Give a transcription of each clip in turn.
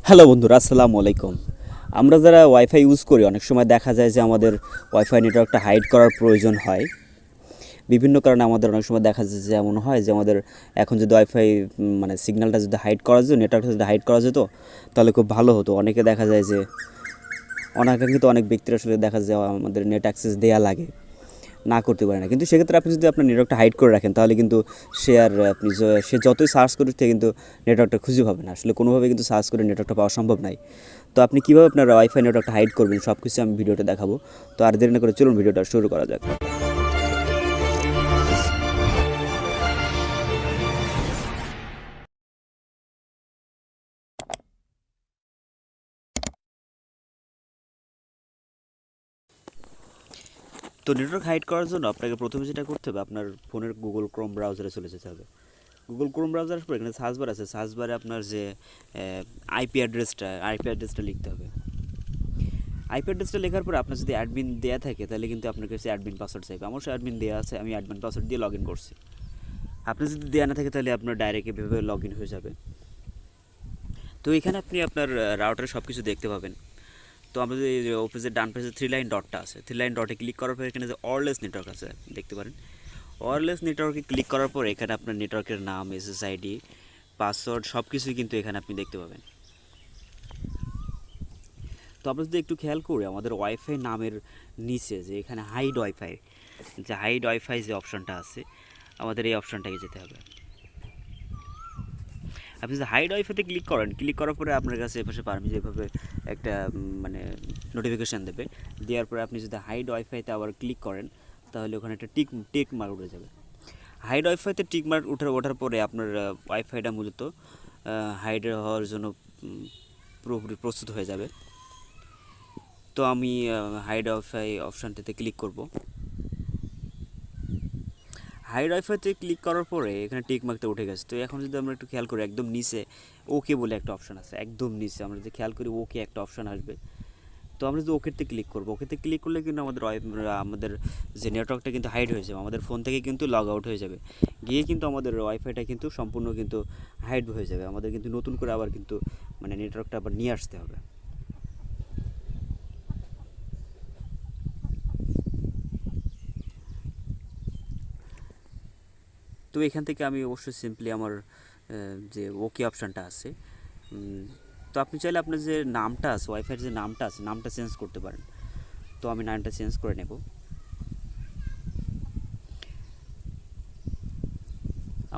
Hello বন্ধুরা, আসসালামু আলাইকুম। আমরা যারা ওয়াইফাই ইউজ করি অনেক সময় দেখা যায় যে আমাদের ওয়াইফাই নেটওয়ার্কটা হাইড করার প্রয়োজন হয়। বিভিন্ন কারণে আমাদের অনেক সময় দেখা যায় যে এমন হয় যে আমাদের এখন যদি ওয়াইফাই মানে সিগন্যালটা যদি হাইড করা যেত, নেটওয়ার্কটা যদি হাইড করা যেত তাহলে খুব ভালো হতো। অনেকে দেখা যায় যে অনাকাঙ্ক্ষিত অনেক ব্যক্তির আসলে দেখা যায় আমাদের নেট অ্যাক্সেস দেওয়া লাগে, না করতে পারে না। কিন্তু সেক্ষেত্রে আপনি যদি আপনার নেটওয়ার্কটা হাইড করে রাখেন তাহলে কিন্তু সে আর আপনি সে যতই সার্চ করুক সে কিন্তু নেটওয়ার্কটা খুঁজে পাবে না। আসলে কোনোভাবে কিন্তু সার্চ করে নেটওয়ার্কটা পাওয়া সম্ভব নয়। তো আপনি কীভাবে আপনার ওয়াইফাই নেটওয়ার্কটা হাইড করবেন সব কিছু আমি ভিডিওতে দেখাবো। তো আর দেরি না করে চলুন ভিডিওটা শুরু করা যাক। তো নেটওয়ার্ক হাইড করার জন্য আপনাকে প্রথমে যেটা করতে হবে, আপনার ফোনের গুগল ক্রোম ব্রাউজারে চলে যেতে হবে। গুগল ক্রোম ব্রাউজারের পর এখানে সার্চ বার আছে, সার্চ বারে আপনার যে আইপি অ্যাড্রেসটা লিখতে হবে। আইপি অ্যাড্রেসটা লেখার পর আপনার যদি অ্যাডমিন দেওয়া থাকে তাহলে কিন্তু আপনার কাছে অ্যাডমিন পাসওয়ার্ড চাইবে। আমার অ্যাডমিন দেওয়া আছে, আমি অ্যাডমিন পাসওয়ার্ড দিয়ে লগ ইন করছি। আপনার যদি দেওয়া না থাকে তাহলে আপনার ডাইরেক্ট এভাবে লগ ইন হয়ে যাবে। তো এখানে আপনি আপনার রাউটারে সব কিছু দেখতে পাবেন। তো আমাদের ওপরে যে ডান পাশে থ্রি লাইন ডটটা আছে, থ্রি লাইন ডটে ক্লিক করার পর এখানে যে ওয়্যারলেস নেটওয়ার্ক আছে দেখতে পারেন। ওয়্যারলেস নেটওয়ার্কে ক্লিক করার পর এখানে আপনার নেটওয়ার্কের নাম, এসএসআইডি, পাসওয়ার্ড সব কিছুই কিন্তু এখানে আপনি দেখতে পাবেন। তো আমরা যদি একটু খেয়াল করি আমাদের ওয়াইফাই নামের নিচে যে এখানে হাইড ওয়াইফাই যে অপশানটা আছে, আমাদের এই অপশানটাকে যেতে হবে। আপনি যদি হাইড ওয়াইফাইতে ক্লিক করেন, ক্লিক করার পরে আপনার কাছে এপাশে পারমি যেভাবে একটা মানে নোটিফিকেশান দেবে। দেওয়ার পরে আপনি যদি হাইড ওয়াইফাইতে আবার ক্লিক করেন তাহলে ওখানে একটা টিক মার্ক উঠে যাবে। হাইড ওয়াইফাইতে টিক মার্ক ওঠার পরে আপনার ওয়াইফাইটা মূলত হাইড হওয়ার জন্য পুরোপুরি প্রস্তুত হয়ে যাবে। তো আমি হাইড ওয়াইফাই অপশানটাতে ক্লিক করব। হাইড ওয়াইফাইতে ক্লিক করার পরে এখানে টিক মার্কটা উঠে গেছে। তো এখন যদি আমরা একটু খেয়াল করি একদম নিচে ওকে বলে একটা অপশান আছে, একদম নিচে আমরা যদি খেয়াল করি ওকে একটা অপশান আসবে। তো আমরা যদি ওকেতে ক্লিক করবো, ওকেতে ক্লিক করলে কিন্তু আমাদের যে নেটওয়ার্কটা কিন্তু হাইড হয়ে যাবে, আমাদের ফোন থেকে কিন্তু লগ আউট হয়ে যাবে, গিয়ে কিন্তু আমাদের ওয়াইফাইটা কিন্তু সম্পূর্ণ কিন্তু হাইড হয়ে যাবে। আমাদের কিন্তু নতুন করে আবার কিন্তু মানে নেটওয়ার্কটা আবার নিয়ে আসতে হবে। তো এখান থেকে আমি অবশ্যই সিম্পলি আমার যে ওকে অপশানটা আছে, তো আপনি চাইলে আপনার যে নামটা আছে ওয়াইফাইয়ের যে নামটা আছে নামটা চেঞ্জ করতে পারেন। তো আমি নামটা চেঞ্জ করে নেব।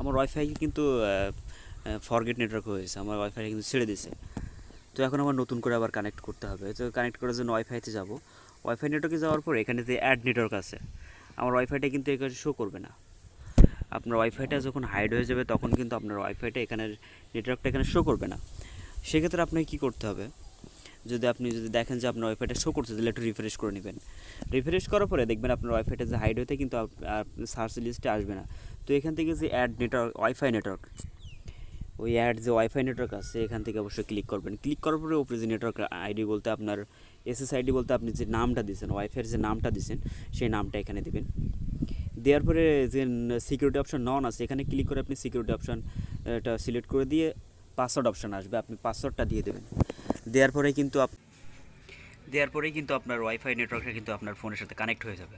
আমার ওয়াইফাই কিন্তু ফরগেট নেটওয়ার্ক হয়েছে, আমার ওয়াইফাই কিন্তু ছেড়ে দিয়েছে। তো এখন আমার নতুন করে আবার কানেক্ট করতে হবে। তো কানেক্ট করার জন্য ওয়াইফাইতে যাব। ওয়াইফাই নেটওয়ার্কে যাওয়ার পর এখানে যে অ্যাড নেটওয়ার্ক আছে, আমার ওয়াইফাইটা কিন্তু এখানে শো করবে না। আপনার ওয়াইফাইটা যখন হাইড হয়ে যাবে তখন কিন্তু আপনার ওয়াইফাইটা এখানে নেটওয়ার্কটা এখানে শো করবে না। সেক্ষেত্রে আপনাকে কী করতে হবে, আপনি যদি দেখেন যে আপনার ওয়াইফাইটা শো করছে তাহলে একটু রিফ্রেশ করে নেবেন। রিফ্রেশ করার পরে দেখবেন আপনার ওয়াইফাইটা যে হাইড হইতে কিন্তু সার্চ লিস্টে আসবে না। তো এখান থেকে যে অ্যাড নেটওয়ার্ক ওয়াইফাই নেটওয়ার্ক, ওই অ্যাড যে ওয়াইফাই নেটওয়ার্ক আছে এখান থেকে অবশ্যই ক্লিক করবেন। ক্লিক করার পরে উপরে যে নেটওয়ার্ক আইডি বলতে আপনার এসএসআইডি বলতে আপনি যে নামটা দিয়েছেন, ওয়াইফাইয়ের যে নামটা দিয়েছেন সেই নামটা এখানে দেবেন। দেওয়ার পরে যে সিকিউরিটি অপশান নন আছে এখানে ক্লিক করে আপনি সিকিউরিটি অপশান এটা সিলেক্ট করে দিয়ে পাসওয়ার্ড অপশান আসবে, আপনি পাসওয়ার্ডটা দিয়ে দেবেন। দেওয়ার পরেই কিন্তু আপনার ওয়াইফাই নেটওয়ার্কটা কিন্তু আপনার ফোনের সাথে কানেক্ট হয়ে যাবে।